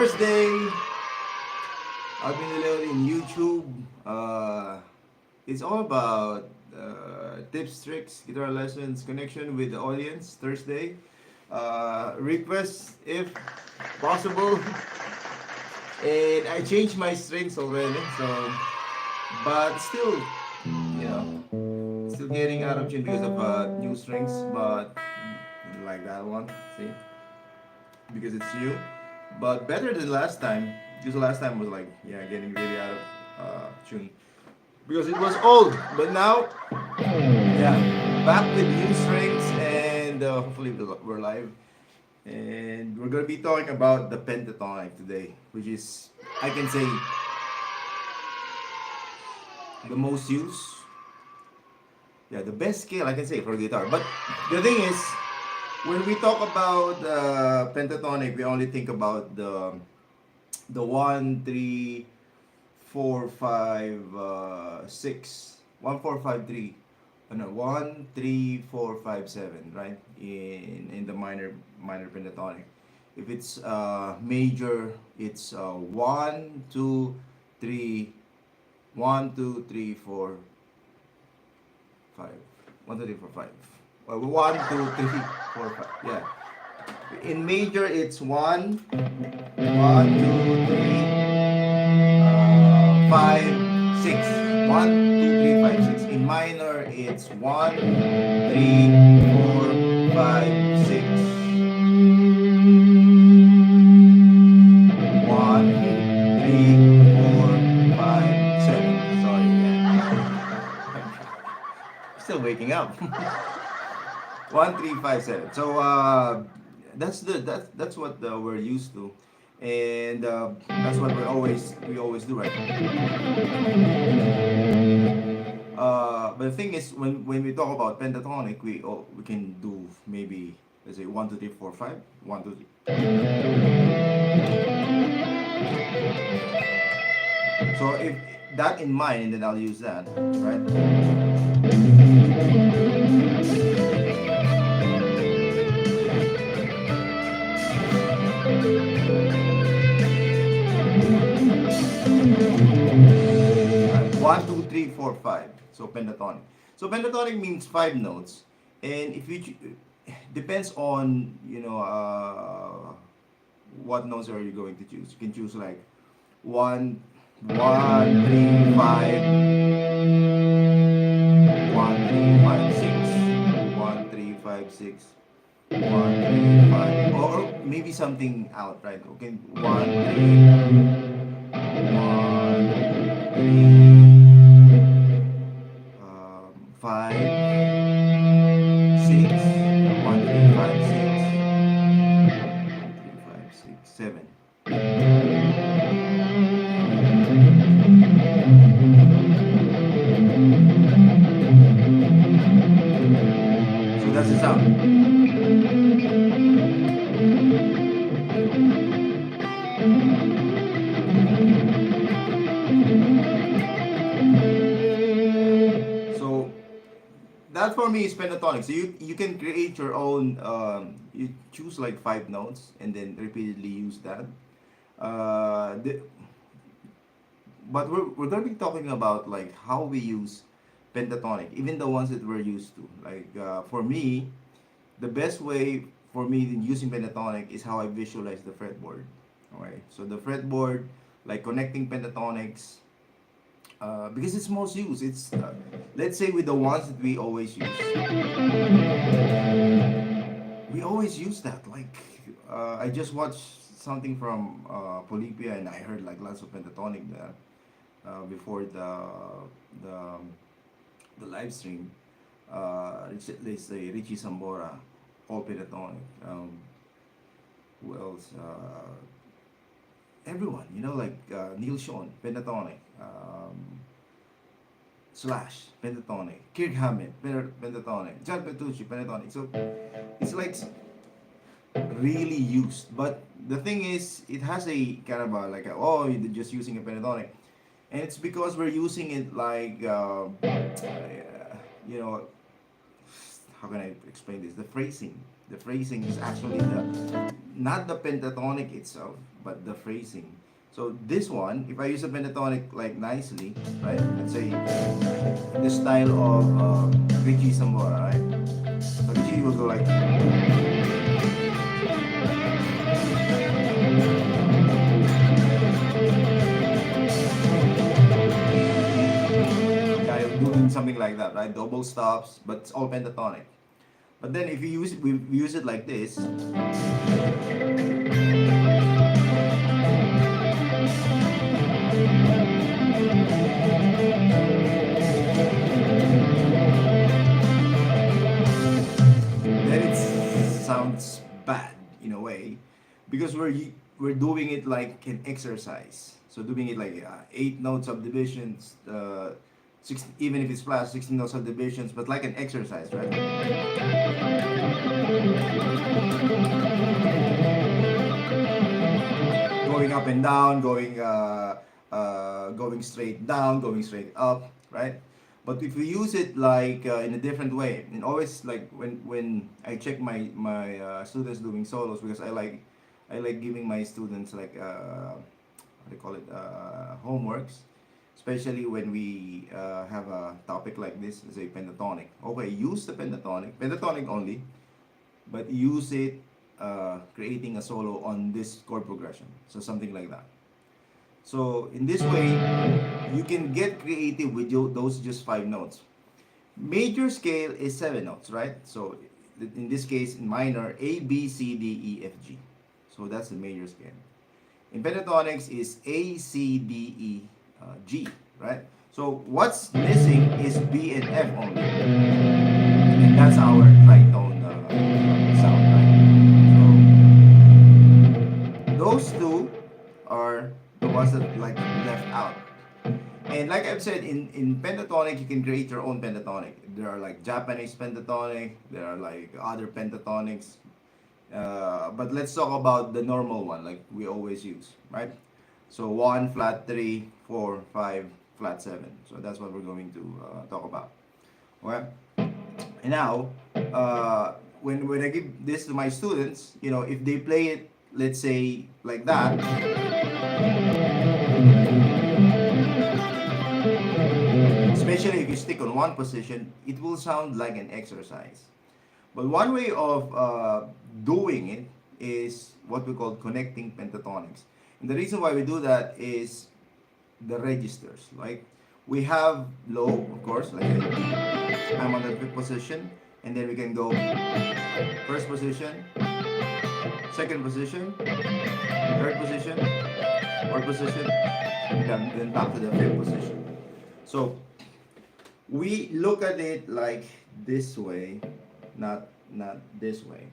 Thursday, alvindeleon in YouTube. It's all about tips, tricks, guitar lessons, connection with the audience. Thursday, requests if possible, and I changed my strings already. So, but still, you know, still getting out of tune because of new strings. But like that one, see, because it's new. But better than last time, because last time was like, yeah, getting really out of tune because it was old. But now, yeah, back with new strings, and hopefully we're live. And we're gonna be talking about the pentatonic today, which is, I can say, the most used, yeah, the best scale I can say for guitar. But the thing is, when we talk about pentatonic, we only think about the 1, 3, 4, 5, 6, 1, 4, 5, 3. No, 1, 3, 4, 5, 7, right? In the minor pentatonic. If it's major, it's 1, 2, 3, 1, 2, 3, 4, 5. 1, 2, 3, 4, 5. 1, 2, 3, 4, 5. Yeah. In major, it's 1, 2, 3, 5, 6. 1, 2, 3, 5, 6. In minor, it's 1, 3, 4, 5, 6. 1, 3, 4, 5, 7. Sorry, yeah. Still waking up. 1, 3, 5, 7. So that's what we're used to, and that's what we always do, right? But the thing is, when we talk about pentatonic, we can do maybe, let's say, 1, 2, 3, 4, 5. 1, 2, 3. So if that in mind, then I'll use that, right? One, two, three, four, five. So pentatonic. So pentatonic means 5 notes, and if you depends on what notes are you going to choose. You can choose like 1, 1, 3, 5, 1, 3, 5, 6, 1, 3, 5, 6, 1, 3, 5, or maybe something out, right? Okay, 1, 3, 5, 6, 1, 3, 5, 6, 7. So that's the sound. So that for me is pentatonic. So you can create your own. You choose like 5 notes and then repeatedly use that. But we're gonna be talking about like how we use pentatonic, even the ones that we're used to. Like for me, the best way for me in using pentatonic is how I visualize the fretboard. Alright, so the fretboard, like connecting pentatonics, because it's most used. It's let's say with the ones that we always use. We always use that. Like I just watched something from Polypia, and I heard like lots of pentatonic there before the the live stream. Let's say Richie Sambora, all pentatonic. Who else? Everyone, like Neil Sean, pentatonic. Slash, pentatonic. Kirk Hammett, pentatonic. John Petrucci, pentatonic. So it's like really used. But the thing is, it has a kind of oh, you're just using a pentatonic. And it's because we're using it like, how can I explain this? The The phrasing is actually the not the pentatonic itself, but the phrasing. So this one, if I use a pentatonic like nicely, right? Let's say the style of Richie Sambora, right? So Richie will go like. Kind of doing something like that, right? Double stops, but it's all pentatonic. But then if you use it, we use it like this. Then it sounds bad in a way because we're doing it like an exercise. So doing it like 8 note subdivisions, even if it's flat, 16 note subdivisions, but like an exercise, right? Going up and down, going straight down, going straight up, right? But if we use it like in a different way, and always like when I check my students doing solos, because I like giving my students like what do you call it, homeworks, especially when we have a topic like this, let's say pentatonic. Okay, use the pentatonic only, but use it creating a solo on this chord progression, so something like that. So in this way, you can get creative with those just 5 notes. Major scale is 7 notes, right? So in this case, in minor, A, B, C, D, E, F, G. So that's the major scale. In pentatonics is A, C, D, E, G, right? So what's missing is B and F only. And that's our tritone sound, right? So those two are the ones that like left out. And like I've said, in pentatonic, you can create your own pentatonic. There are like Japanese pentatonic, there are like other pentatonics. But let's talk about the normal one, like we always use, right? So 1, flat 3, 4, 5, flat 7. So that's what we're going to talk about. Okay? And now, when I give this to my students, you know, if they play it, let's say like that, especially if you stick on one position, it will sound like an exercise. But one way of doing it is what we call connecting pentatonics. And the reason why we do that is the registers. Like we have low, of course, like I'm on the 5th position, and then we can go 1st position, 2nd position, 3rd position, 4th position, and then back to the 5th position. So we look at it like this way, not this way.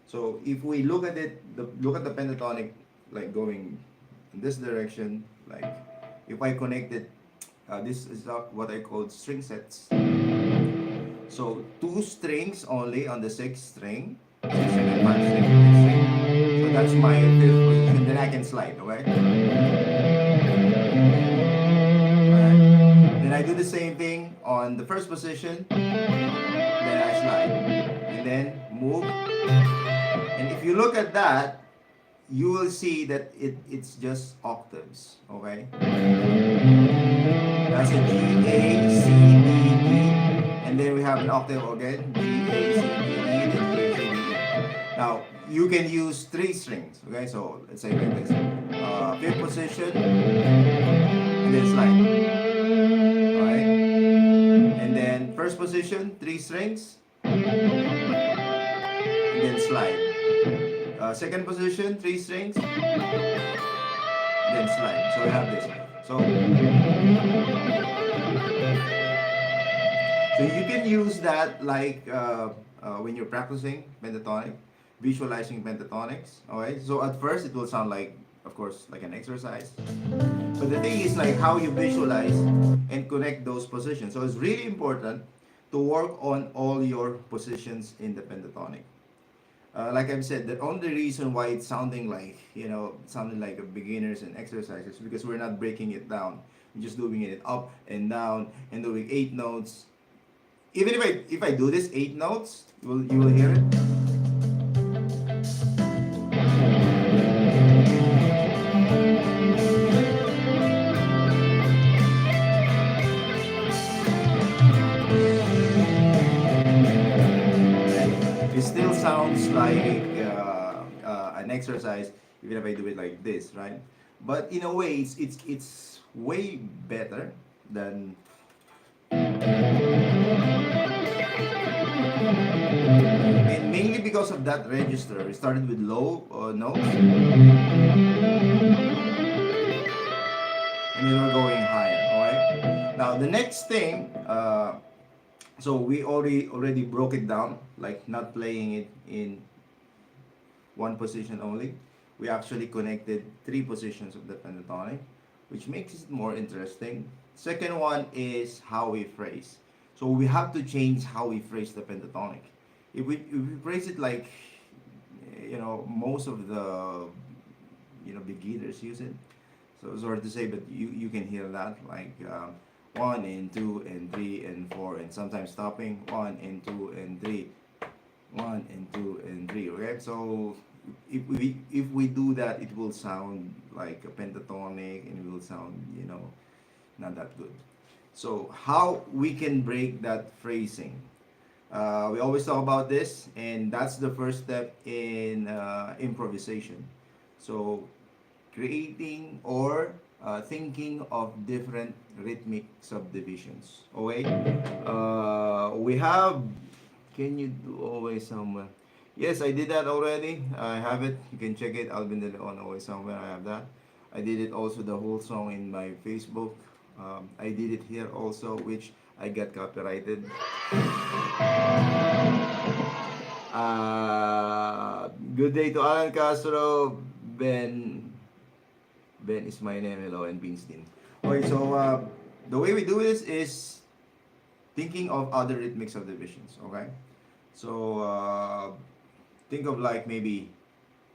So if we look at it, look at the pentatonic like going in this direction, like if I connect it, this is what I call string sets. So 2 strings only on the 6th string, 6th and 5th string, 5th string. So that's my 5th position. Then I can slide, okay? Alright. Then I do the same thing on the 1st position. Then I slide, and then move. And if you look at that, you will see that it's just octaves, okay? That's a G, A, C, D, E, and then we have an octave again, G, A, C, D, E, then G, A, C, D, E. Now, you can use 3 strings, okay? So, let's say like this. 5th position, and then slide. Alright? And then 1st position, 3 strings, and then slide. 2nd position, 3 strings, then slide. So we have this. So you can use that like when you're practicing pentatonic, visualizing pentatonics. Alright. So at first it will sound like, of course, like an exercise. But the thing is like how you visualize and connect those positions. So it's really important to work on all your positions in the pentatonic. Like I've said, the only reason why it's sounding like, sounding like a beginners and exercises because we're not breaking it down. We're just doing it up and down and doing 8 notes. Even if I do this 8 notes, you will hear it. an exercise even if I do it like this, right? But in a way, it's way better than, and mainly because of that register. We started with low notes, and then we're going higher. All right. Now the next thing, so we already broke it down, like not playing it in one position only. We actually connected 3 positions of the pentatonic, which makes it more interesting. Second one is how we phrase. So we have to change how we phrase the pentatonic. If we phrase it like, most of the, beginners use it. So sorry to say, but you can hear that like 1 and 2 and 3 and 4, and sometimes stopping 1 and 2 and 3, 1 and 2 and 3. Okay, so if we do that, it will sound like a pentatonic, and it will sound not that good. So how we can break that phrasing? We always talk about this, and that's the first step in improvisation. So creating or thinking of different rhythmic subdivisions. Okay, we have. Can you do always somewhere? Yes, I did that already. I have it. You can check it. Alvindeleon, always somewhere. I have that. I did it also the whole song in my Facebook. I did it here also, which I got copyrighted. Good day to Alan Castro. Ben is my name. Hello, and Beanstein. Okay, so the way we do this is thinking of other rhythmic subdivisions. Okay, so think of like maybe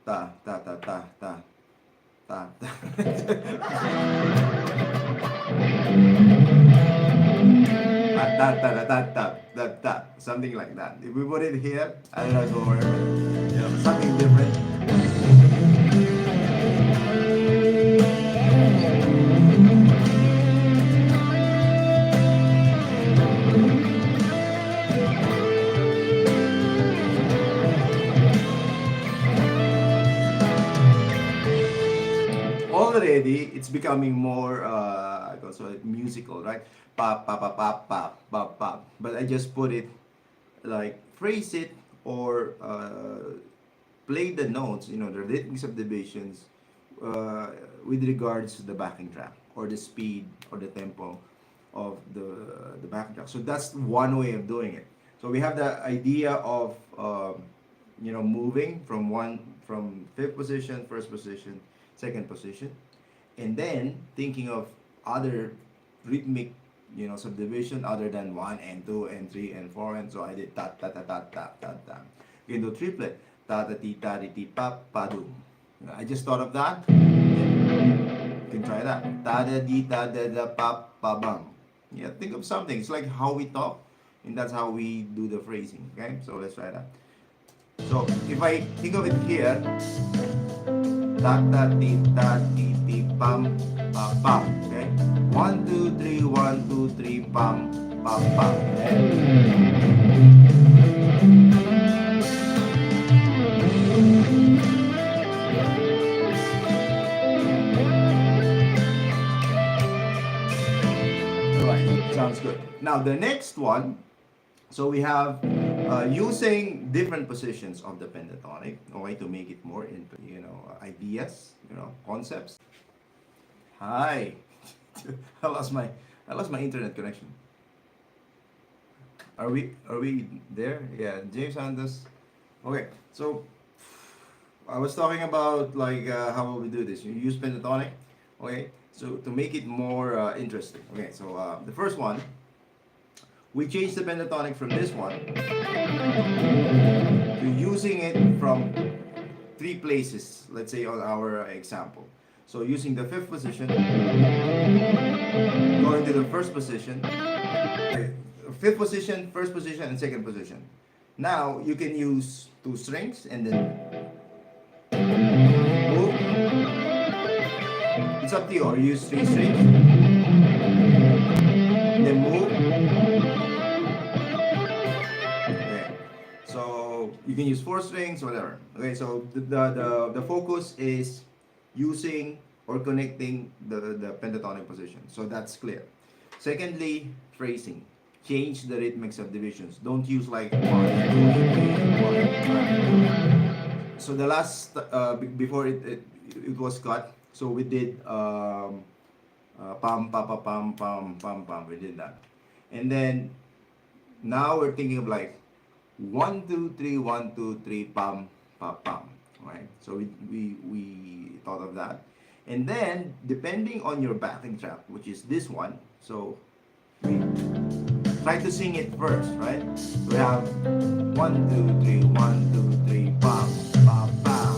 ta ta ta ta ta ta ta. Ta ta ta ta ta ta ta, something like that. If we put it here, I don't know, or something different. Already, it's becoming more also musical, right? Pop, pop, pop, pop, pop, pop, pop. But I just put it like phrase it or play the notes, the rhythmic subdivisions with regards to the backing track or the speed or the tempo of the backing track. So that's one way of doing it. So we have the idea of moving from fifth position, first position, second position, and then thinking of other rhythmic subdivision other than 1 and 2 and 3 and 4, and so I did ta ta ta ta ta ta ta. You can do triplet, ta ta ti ta ti pa pa dum. I just thought of that. You can try that. Ta da di ta da da pa pa bam. Yeah, think of something. It's like how we talk, and that's how we do the phrasing. Okay, so let's try that. So if I think of it here, ta ta ti pam pa pam. Okay, 1 2 3 1 2 3 pam pam pam. Right, sounds good. Now the next one. So we have using different positions of the pentatonic, okay, to make it more into ideas, concepts. Hi, I lost my internet connection. Are we there? Yeah, James Santos. Okay, so I was talking about like how will we do this? You use pentatonic, okay? So to make it more interesting, okay. So the first one. We change the pentatonic from this one to using it from 3 places, let's say on our example. So using the 5th position, going to the 1st position, 5th position, 1st position, and 2nd position. Now you can use 2 strings and then move. It's up to you, or use 3 strings, then move. You can use 4 strings, whatever. Okay, so the focus is using or connecting the pentatonic position. So that's clear. Secondly, phrasing. Change the rhythmic subdivisions. Don't use like 1, 2, 3, 1. So the last before it was cut. So we did pam pa pa pam pam pam pam. We did that, and then now we're thinking of like 1 2 3 1 2 3 pam pa pam. Right. So we thought of that, and then depending on your backing track, which is this one. So we try to sing it first, right? We have 1 2 3 1 2 3 pam pam pam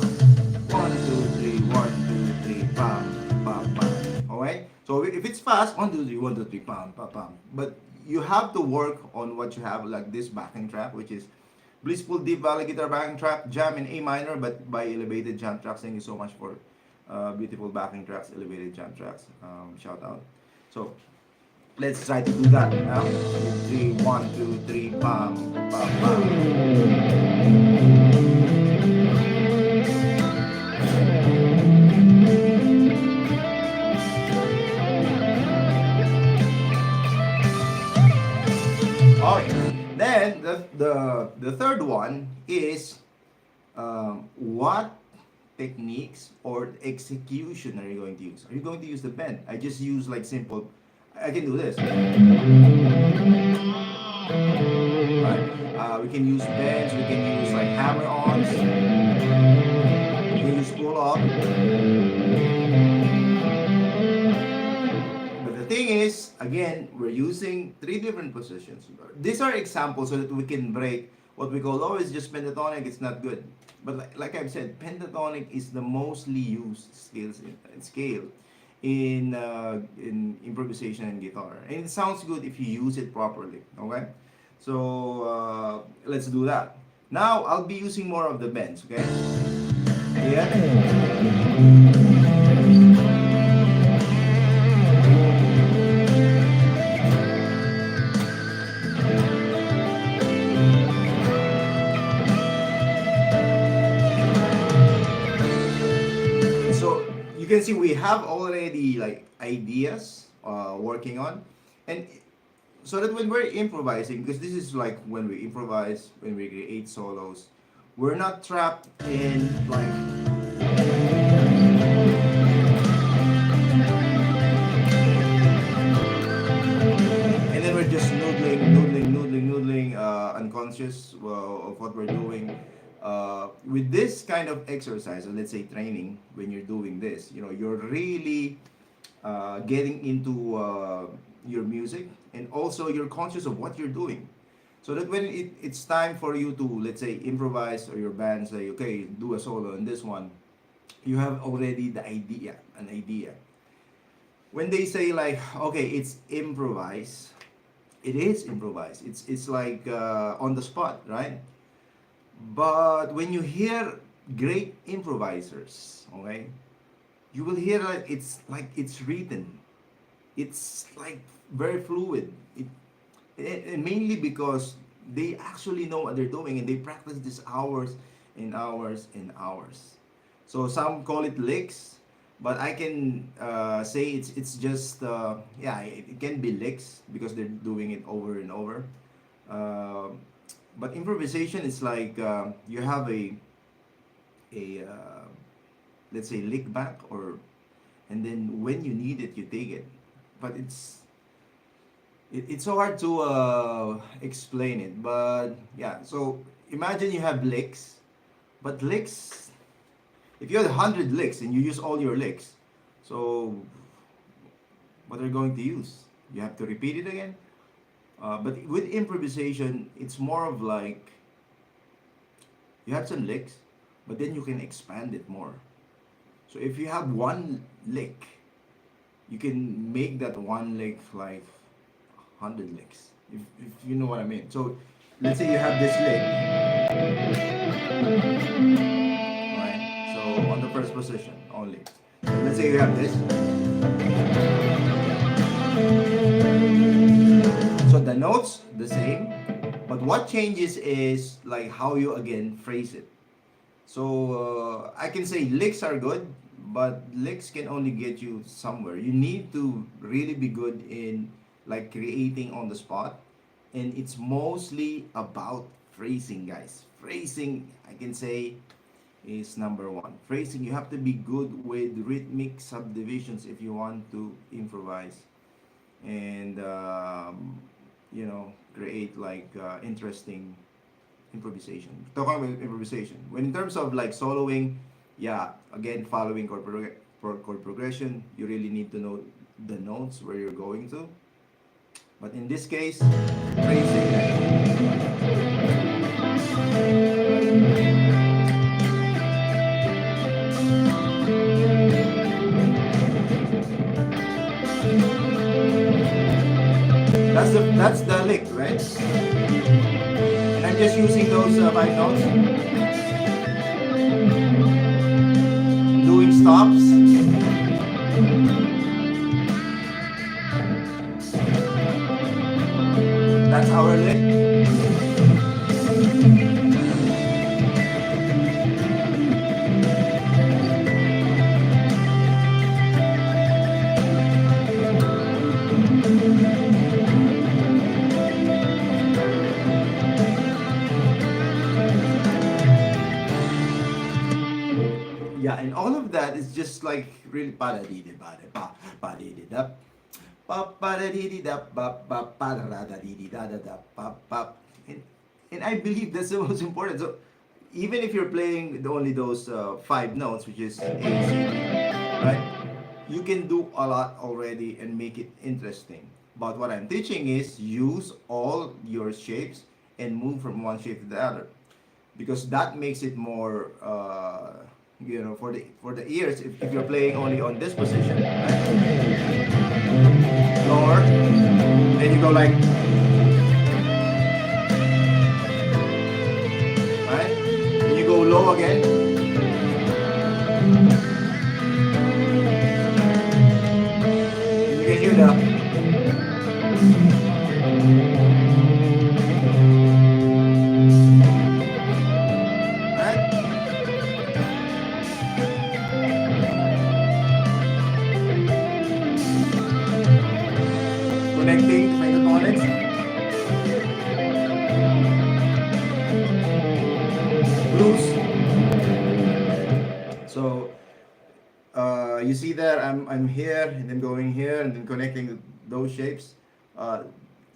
1 2 3 1 2 3 pam pam pam. Alright? So if it's fast, 1 2 3 1 2 3 pam pam pam. But you have to work on what you have, like this backing track, which is Blissful Deep Valley Guitar backing track, jam in A minor, but by Elevated Jam Tracks. Thank you so much for beautiful backing tracks, Elevated Jam Tracks. Shout out. So let's try to do that now. 3 1 2 3 pam pam pam. Okay. Then the third one is what techniques or execution are you going to use? Are you going to use the bend? I just use like simple. I can do this. Right? We can use bends. We can use like hammer-ons. We can use pull-up. But the thing is, again, we're using 3 different positions. These are examples so that we can break what we call, oh, it's just pentatonic, it's not good. But like I've said, pentatonic is the mostly used scale in improvisation and guitar, and it sounds good if you use it properly. Okay, so let's do that. Now I'll be using more of the bends. Okay, yeah. You can see we have already like ideas working on, and so that when we're improvising, because this is like when we improvise, when we create solos, we're not trapped in like and then we're just noodling unconscious of what we're doing. With this kind of exercise, or let's say training, when you're doing this, you know, you're really getting into your music, and also you're conscious of what you're doing, so that when it's time for you to, let's say, improvise, or your band say, okay, do a solo in this one, you have already an idea. When they say like, okay, it's improvise, it is improvise. It's like on the spot, right? But when you hear great improvisers, okay, you will hear that it's like it's written. It's like very fluid. And mainly because they actually know what they're doing, and they practice this hours and hours and hours. So some call it licks, but I can say it's just yeah, it can be licks because they're doing it over and over. But improvisation is like you have a let's say lick back, and then when you need it, you take it. But it's so hard to explain it. But yeah, so imagine you have licks, but licks, if you have 100 licks and you use all your licks, so what are you going to use? You have to repeat it again. But with improvisation, it's more of like you have some licks, but then you can expand it more. So if you have one lick, you can make that one lick like 100 licks, if you know what I mean. So let's say you have this lick, right? So on the first position only. So let's say you have this. So the notes the same, But what changes is like how you again phrase it. So I can say licks are good, but licks can only get you somewhere. You need to really be good in like creating on the spot, and it's mostly about phrasing, guys. Phrasing, I can say, is number one. Phrasing, you have to be good with rhythmic subdivisions if you want to improvise and create like interesting improvisation. Talking about improvisation, when in terms of like soloing, yeah, again following chord progression, you really need to know the notes where you're going to. But in this case, phrasing. That's the lick, right? And I'm just using those five notes, doing stops. That's our lick. Yeah, and all of that is just like really pa di di ba pa pa di di da pa da di di da pa da da di di da pa. And I believe that's the most important. So even if you're playing only those five notes, which is A, C, D, right? You can do a lot already and make it interesting. But what I'm teaching is use all your shapes and move from one shape to the other, because that makes it more for the ears. If you're playing only on this position, right? Lower, then you go like, right? Then you go low again. You can hear the connecting pentatonics. Blues. So you see there, I'm here and then going here and then connecting those shapes.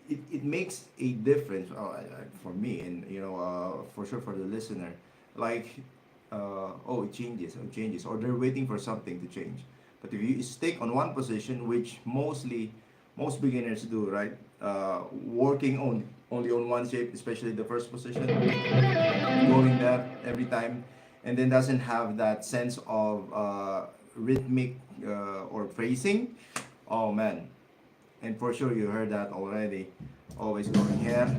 It makes a difference for me, and for sure for the listener. Like it changes, or they're waiting for something to change. But if you stick on one position, which most beginners do, right? Working only on one shape, especially the first position, going there every time, and then doesn't have that sense of rhythmic or phrasing. Oh man, and for sure you heard that already. Always going here.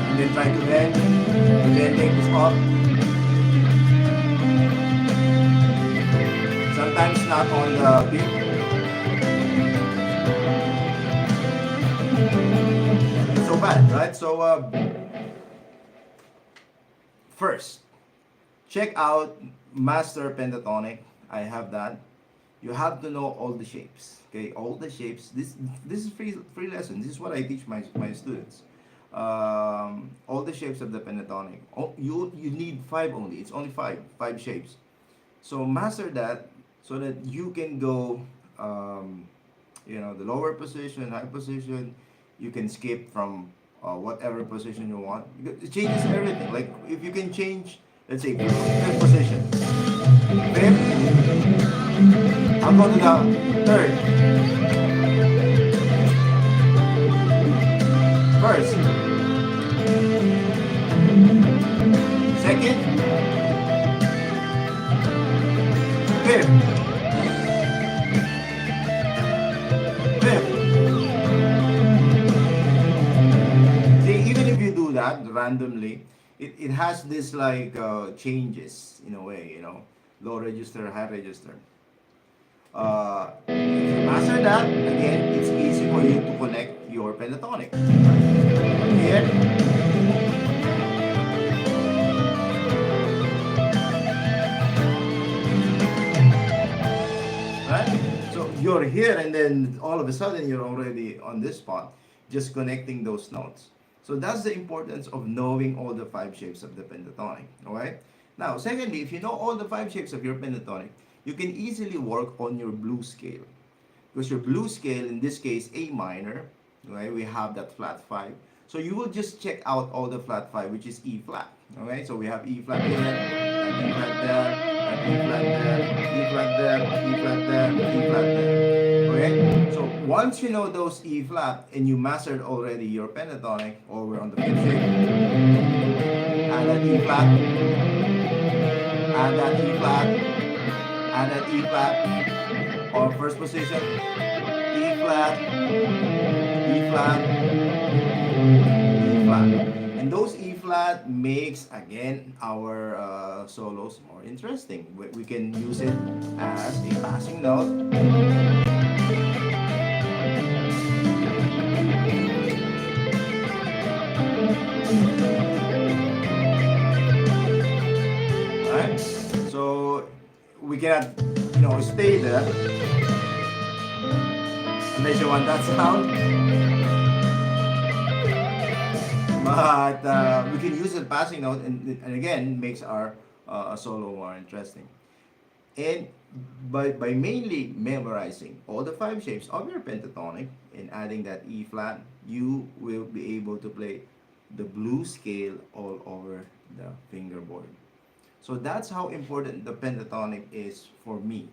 And then try to bend. The bending is up. Sometimes not on the beat. It's so bad, right? So first, check out Master Pentatonic. I have that. You have to know all the shapes. Okay, all the shapes. This is free lesson. This is what I teach my students. All the shapes of the pentatonic. You need five only. It's only five shapes. So master that so that you can go, the lower position, high position. You can skip from whatever position you want. It changes everything. Like if you can change, let's say fifth position, fifth. I'll go to the third, first, second, fifth, fifth. See, even if you do that randomly, it has this like changes in a way, low register, high register. If you master that, again, it's easy for you to connect your pentatonic. Here, right? So you're here, and then all of a sudden you're already on this spot, just connecting those notes. So that's the importance of knowing all the five shapes of the pentatonic. All right. Now, secondly, if you know all the five shapes of your pentatonic, you can easily work on your blues scale. Because your blues scale, in this case, A minor, right? We have that flat 5. So you will just check out all the flat 5, which is E flat. Okay, so we have E flat here, and E flat there, and E flat there, E flat there, E flat there, E flat there. Okay, so once you know those E flat and you mastered already your pentatonic, or we're on the fifth shape, and that E flat, and that E flat, and that E flat, or first position, E flat, E flat, E flat. And those E flat makes, again, our solos more interesting. We can use it as a passing note. Alright? So we cannot, stay there unless you want that sound. But we can use it passing note, and again makes our solo more interesting. And by mainly memorizing all the five shapes of your pentatonic and adding that E flat, you will be able to play the blues scale all over the fingerboard. So that's how important the pentatonic is for me.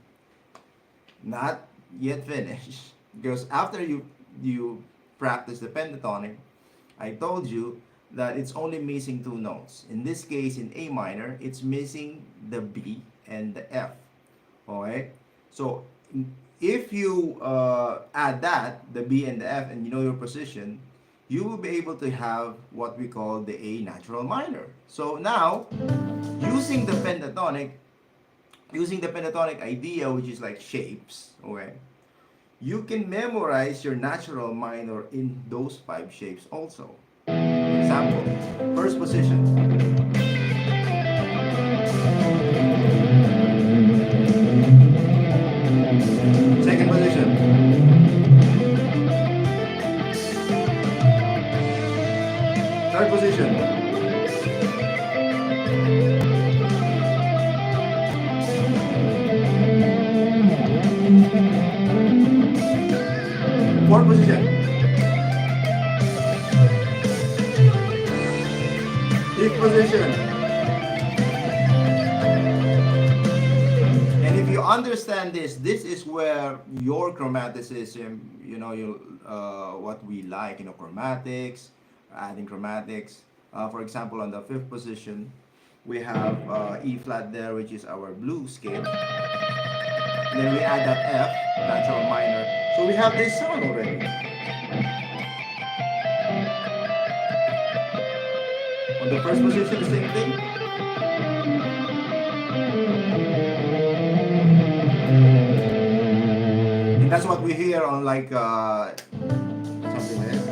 Not yet finished, because after you practice the pentatonic, I told you that it's only missing two notes. In this case, in A minor, it's missing the B and the F. Okay? So if you add that, the B and the F, and you know your position, you will be able to have what we call the A natural minor. So now, using the pentatonic idea, which is like shapes, okay, you can memorize your natural minor in those five shapes also. Example, first position. Second position. Third position. Fourth position. Fifth position. And if you understand this is where your chromaticism, what we like, chromatics, adding chromatics. For example, on the fifth position, we have E flat there, which is our blues scale. And then we add that F, natural minor. So we have this sound already. On the first position, the same thing. And that's what we hear on like something like this.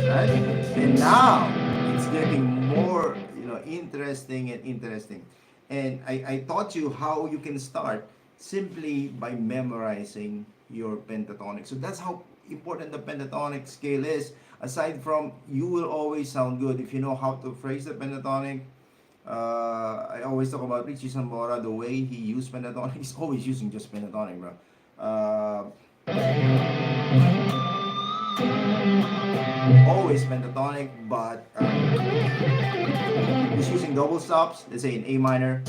Right? And now it's getting more, interesting and interesting. And I taught you how you can start simply by memorizing your pentatonic. So that's how important the pentatonic scale is. Aside from, you will always sound good if you know how to phrase the pentatonic. I always talk about Richie Sambora, the way he used pentatonic. He's always using just pentatonic, bro. Always pentatonic, but he's using double stops. Let's say in A minor.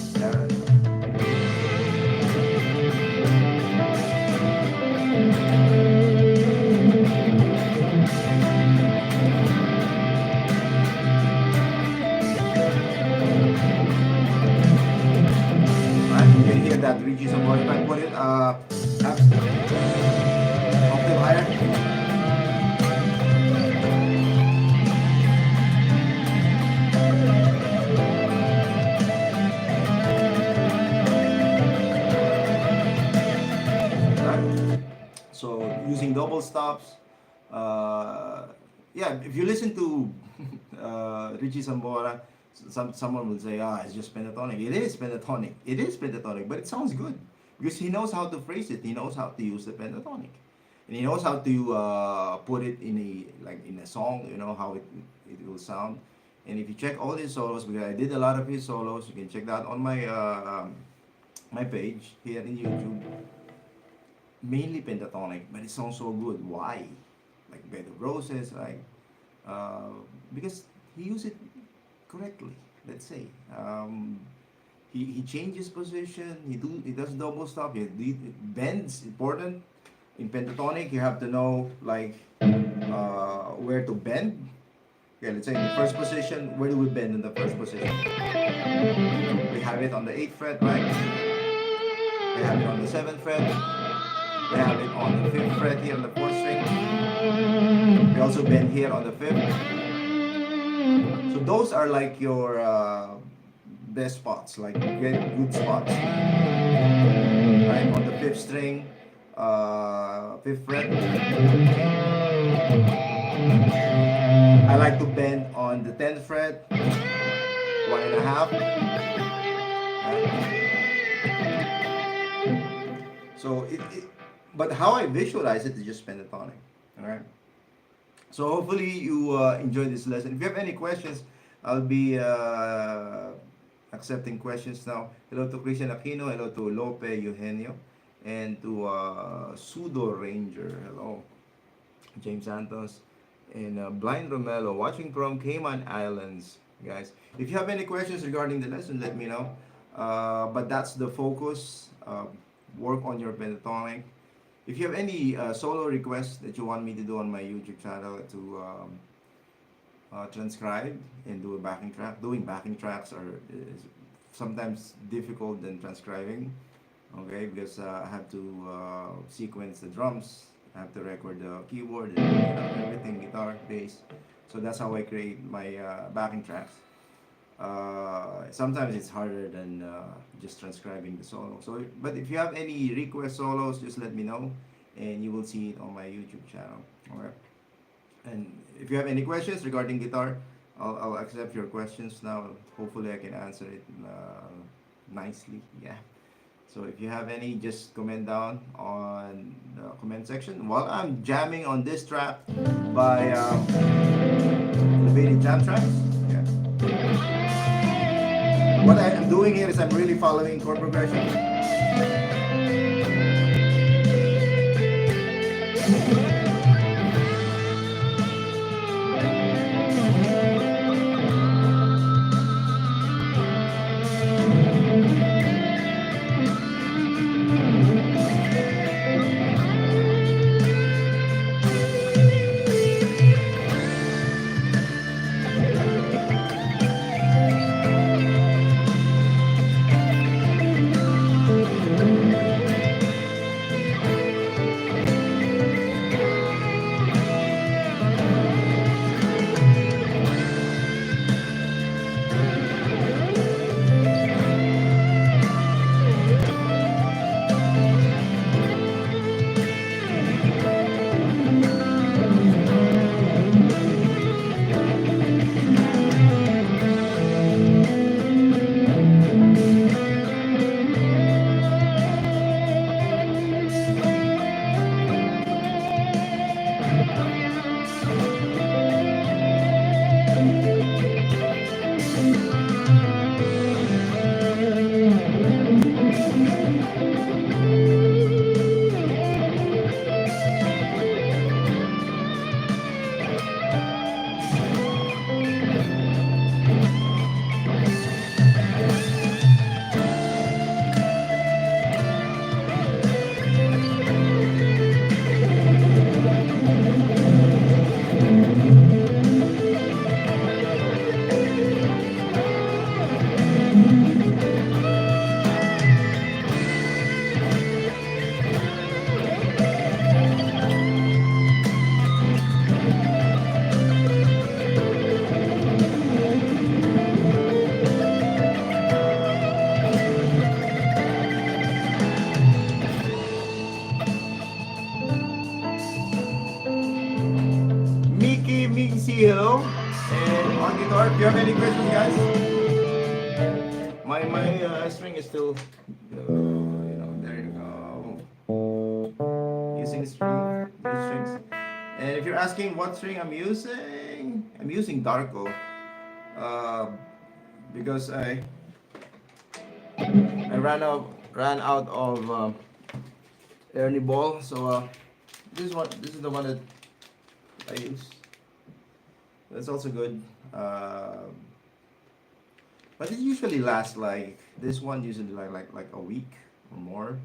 You can hear that Richie Sambora. If I put it octave higher. using double stops. Uh, yeah, if you listen to Richie Sambora, someone will say, ah, it's just pentatonic. It is pentatonic. It is pentatonic, but it sounds good because he knows how to phrase it. He knows how to use the pentatonic, and he knows how to put it in a song. You know how it will sound. And if you check all his solos, because I did a lot of his solos, you can check that on my page here in YouTube. Mainly pentatonic, but it sounds so good. Why? Like Bed of Roses, because he used it correctly. Let's say he changes position. He does double stop. He bends. Important in pentatonic. You have to know where to bend. Okay, let's say in the first position. Where do we bend in the first position? We have it on the 8th fret, right? We have it on the 7th fret. We have it on the 5th fret here on the 4th string. We also bend here on the 5th. So those are like your best spots, like good spots. Right, on the 5th string, 5th fret. I like to bend on the 10th fret, 1.5. So but how I visualize it is just pentatonic. Alright. So hopefully you enjoy this lesson. If you have any questions, I'll be accepting questions now. Hello to Christian Aquino, hello to Lope Eugenio, and to Sudo Ranger. Hello. James Santos and Blind Romelo watching from Cayman Islands. Guys, if you have any questions regarding the lesson, let me know. But that's the focus. Work on your pentatonic. If you have any solo requests that you want me to do on my YouTube channel to transcribe and do a backing track, doing backing tracks is sometimes difficult than transcribing. Okay, because I have to sequence the drums, I have to record the keyboard, and everything, guitar, bass. So that's how I create my backing tracks. Sometimes it's harder than just transcribing the solo. So, but if you have any request solos, just let me know, and you will see it on my YouTube channel. Okay. And if you have any questions regarding guitar, I'll accept your questions now. Hopefully, I can answer it nicely. Yeah. So if you have any, just comment down on the comment section. While I'm jamming on this track by Elevated Jam Tracks. Yeah. What I am doing here is I'm really following chord progression. guitar. If you have any questions, guys, my string is still, there you go. Using strings. And if you're asking what string I'm using Darko, because I ran out of Ernie ball, so this is the one that I use. That's also good. But it usually lasts like this one usually like a week or more,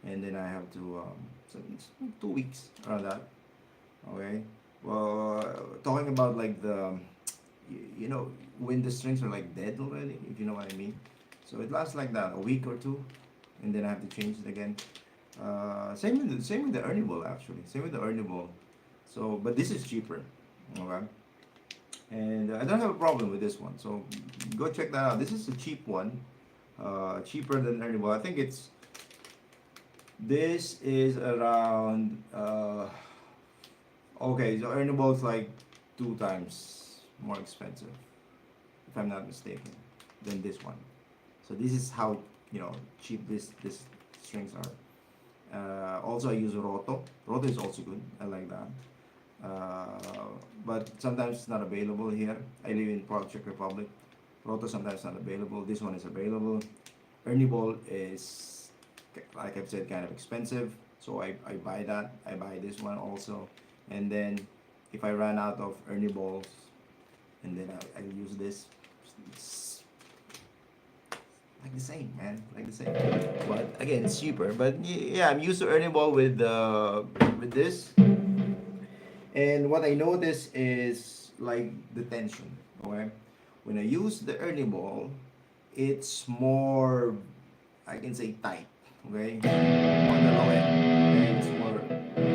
and then I have to so it's 2 weeks around that. Okay. Well, talking about like the when the strings are like dead already, if you know what I mean. So it lasts like that a week or two, and then I have to change it again. Same with the Ernie ball actually. Same with the Ernie ball. So, but this is cheaper. Okay. And I don't have a problem with this one, so go check that out. This is a cheap one, cheaper than Ernie ball. I think this is around okay, so Ernie ball is like 2 times more expensive, if I'm not mistaken, than this one. So this is how cheap this strings are. Also, I use Roto. Roto is also good. I like that. But sometimes it's not available here. I live in Prague, Czech Republic. Roto sometimes not available. This one is available. Ernie ball is, like I've said, kind of expensive. So I buy that. I buy this one also. And then if I run out of Ernie balls, and then I use this. It's like the same, man. Like the same. But again, it's cheaper. But yeah, I'm used to Ernie ball with this. And what I notice is like the tension. Okay, when I use the Ernie ball, it's more, I can say, tight. Okay, on the low end, okay? It's more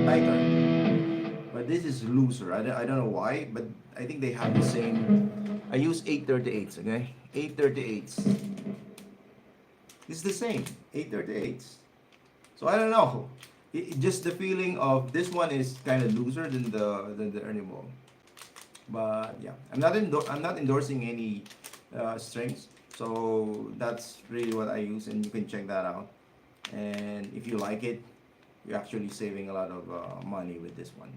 tighter. But this is looser. I don't know why, but I think they have the same. I use 838s. Okay, 838s. This is the same 838s. So I don't know. Just the feeling of this one is kind of looser than the Ernie ball. But yeah, I'm not endorsing any strings. So that's really what I use, and you can check that out. And if you like it, you're actually saving a lot of money with this one.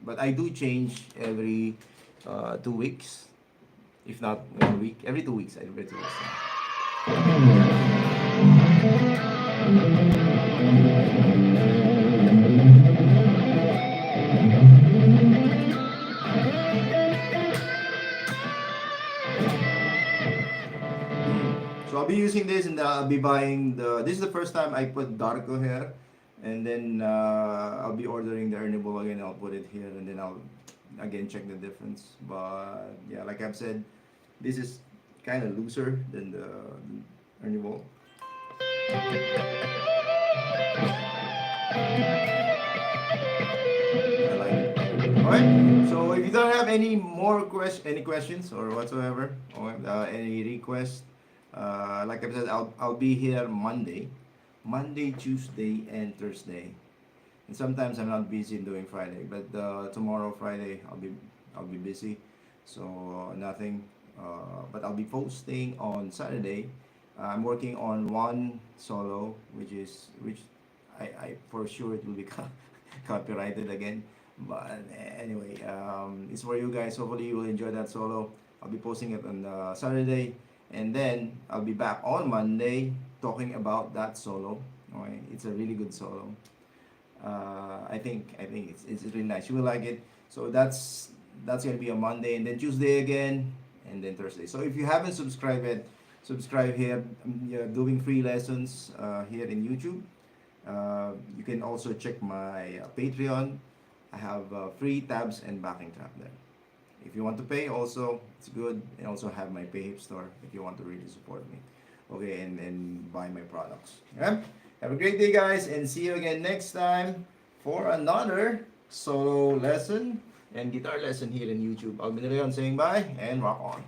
But I do change every 2 weeks, if not 1 week. Every 2 weeks, every 2 weeks. So I'll be using this, and I'll be buying this is the first time I put Darko here, and then I'll be ordering the Ernie ball again. I'll put it here, and then I'll again check the difference. But yeah, like I've said, this is kind of looser than the Ernie ball. I like it. Alright, so if you don't have any more any questions or whatsoever, or any requests, like I said, I'll be here Monday, Tuesday, and Thursday. And sometimes I'm not busy doing Friday, but tomorrow Friday I'll be busy, so nothing. But I'll be posting on Saturday. I'm working on one solo, which I for sure it will be copyrighted again. But anyway, it's for you guys. Hopefully you will enjoy that solo. I'll be posting it on Saturday, and then I'll be back on Monday talking about that solo. Okay, it's a really good solo. I think it's really nice. You will like it. So that's gonna be on Monday, and then Tuesday again, and then Thursday. So if you haven't subscribed yet, subscribe here. I'm doing free lessons here in YouTube. You can also check my Patreon. I have free tabs and backing track there. If you want to pay, also it's good. And also have my PayHip store if you want to really support me. Okay, and buy my products. Yeah? Have a great day, guys, and see you again next time for another solo lesson and guitar lesson here in YouTube. Alvindeleon saying bye and rock on.